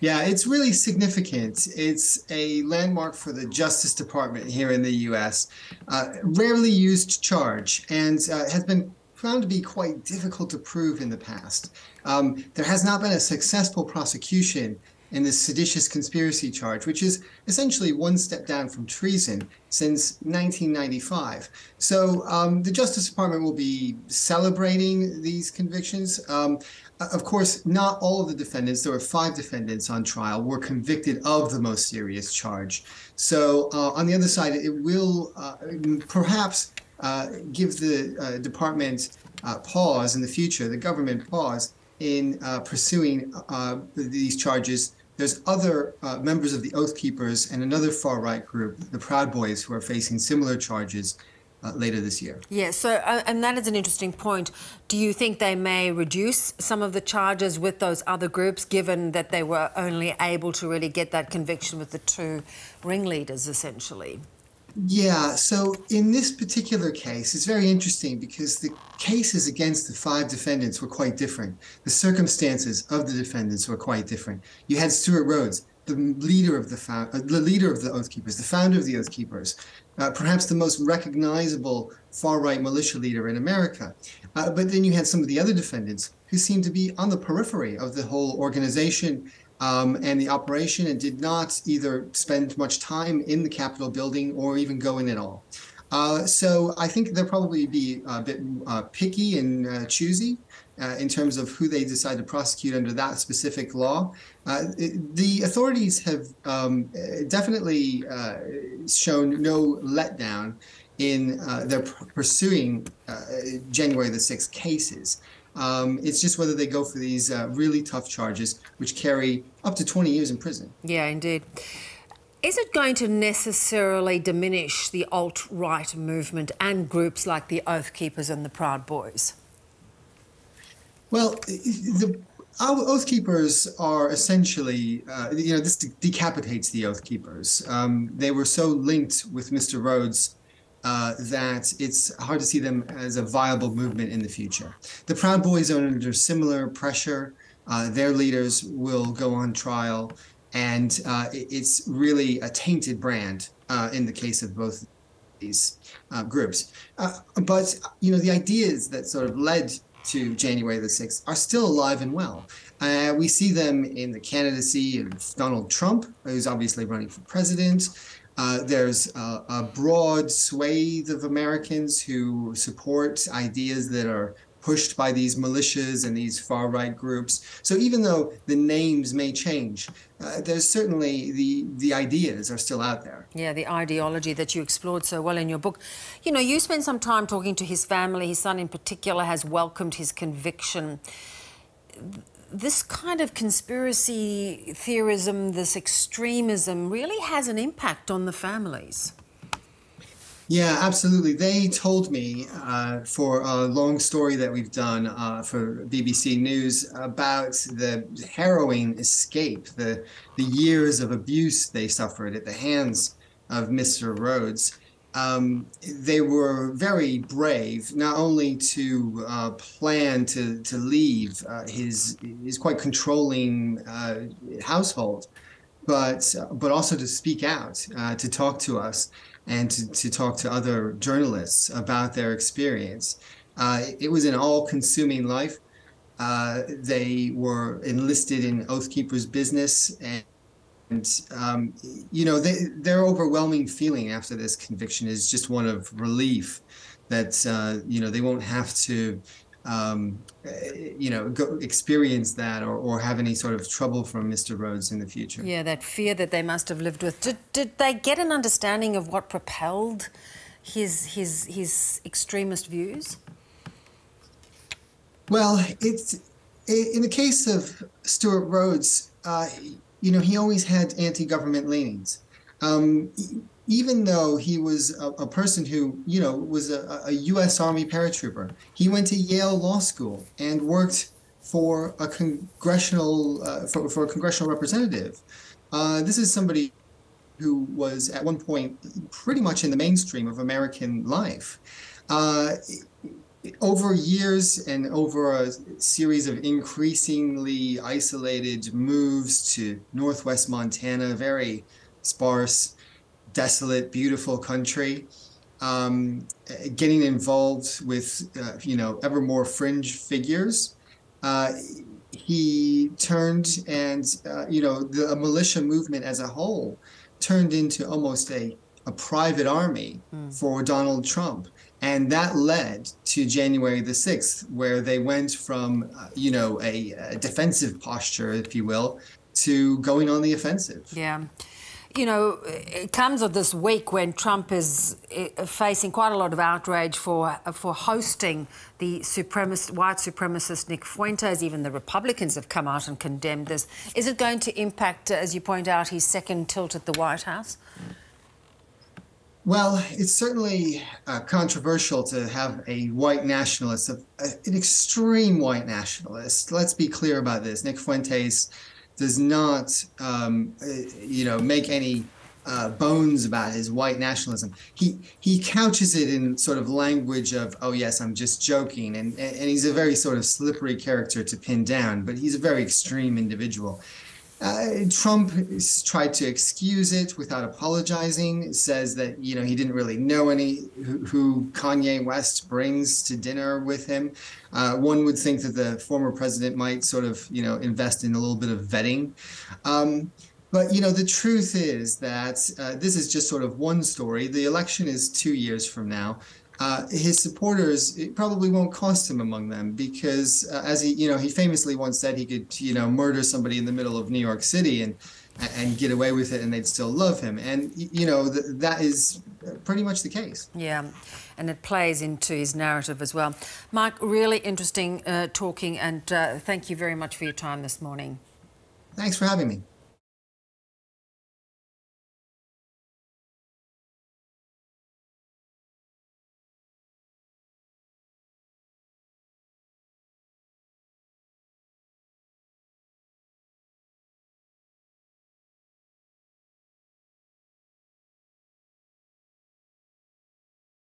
Yeah, it's really significant. It's a landmark for the Justice Department here in the US. Rarely used charge and has been found to be quite difficult to prove in the past. There has not been a successful prosecution in the seditious conspiracy charge, which is essentially one step down from treason since 1995. So the Justice Department will be celebrating these convictions. Of course, not all of the defendants, there were five defendants on trial, were convicted of the most serious charge. So on the other side, it will perhaps give the department pause in the future, the government pause in pursuing these charges. There's other members of the Oath Keepers and another far-right group, the Proud Boys, who are facing similar charges later this year. Yeah, so, and that is an interesting point. Do you think they may reduce some of the charges with those other groups, given that they were only able to really get that conviction with the two ringleaders, essentially? Yeah, so in this particular case, it's very interesting because the cases against the five defendants were quite different. The circumstances of the defendants were quite different. You had Stuart Rhodes, the leader of the leader of the Oath Keepers, the founder of the Oath Keepers, perhaps the most recognizable far-right militia leader in America. But then you had some of the other defendants who seemed to be on the periphery of the whole organization and the operation, and did not either spend much time in the Capitol building or even go in at all. So I think they'll probably be a bit picky and choosy in terms of who they decide to prosecute under that specific law. The authorities have definitely shown no letdown in their pursuing January the 6th cases. It's just whether they go for these really tough charges, which carry up to 20 years in prison. Yeah, indeed. Is it going to necessarily diminish the alt-right movement and groups like the Oath Keepers and the Proud Boys? Well, our Oath Keepers are essentially, this decapitates the Oath Keepers. They were so linked with Mr. Rhodes that it's hard to see them as a viable movement in the future. The Proud Boys are under similar pressure. Their leaders will go on trial, and it's really a tainted brand in the case of both these groups. But the ideas that sort of led to January the 6th are still alive and well. We see them in the candidacy of Donald Trump, who's obviously running for president. There's a broad swathe of Americans who support ideas that are pushed by these militias and these far-right groups. So even though the names may change, there's certainly the ideas are still out there. Yeah, the ideology that you explored so well in your book. You spent some time talking to his family. His son in particular has welcomed his conviction. This kind of conspiracy theorism, this extremism, really has an impact on the families. Yeah, absolutely. They told me for a long story that we've done for BBC News about the harrowing escape, the years of abuse they suffered at the hands of Mr. Rhodes. They were very brave, not only to plan to leave his quite controlling household, but also to speak out, to talk to us, and to talk to other journalists about their experience. It was an all-consuming life. They were enlisted in Oath Keepers business, and their overwhelming feeling after this conviction is just one of relief that they won't have to go experience that or have any sort of trouble from Mr. Rhodes in the future. Yeah, that fear that they must have lived with. Did they get an understanding of what propelled his extremist views? Well, in the case of Stuart Rhodes, he always had anti-government leanings. Even though he was a person who, was a U.S. Army paratrooper, he went to Yale Law School and worked for a congressional for a congressional representative. This is somebody who was at one point pretty much in the mainstream of American life. over years and over a series of increasingly isolated moves to northwest Montana, very sparse, desolate, beautiful country, getting involved with ever more fringe figures. Uh, he turned and the militia movement as a whole turned into almost a private army for Donald Trump. And that led to January the 6th, where they went from, a defensive posture, if you will, to going on the offensive. Yeah. You know, it comes of this week when Trump is facing quite a lot of outrage for hosting the white supremacist Nick Fuentes. Even the Republicans have come out and condemned this. Is it going to impact, as you point out, his second tilt at the White House? Well, it's certainly controversial to have a white nationalist, an extreme white nationalist. Let's be clear about this. Nick Fuentes does not, make any bones about his white nationalism. He couches it in sort of language of, oh yes, I'm just joking, and he's a very sort of slippery character to pin down, but he's a very extreme individual. Trump tried to excuse it without apologizing, says that, he didn't really know who Kanye West brings to dinner with him. One would think that the former president might sort of, invest in a little bit of vetting. But, the truth is that this is just sort of one story. The election is 2 years from now. His supporters, it probably won't cost him among them because, as he famously once said, he could, murder somebody in the middle of New York City and get away with it, and they'd still love him. And that is pretty much the case. Yeah, and it plays into his narrative as well. Mike, really interesting talking, and thank you very much for your time this morning. Thanks for having me.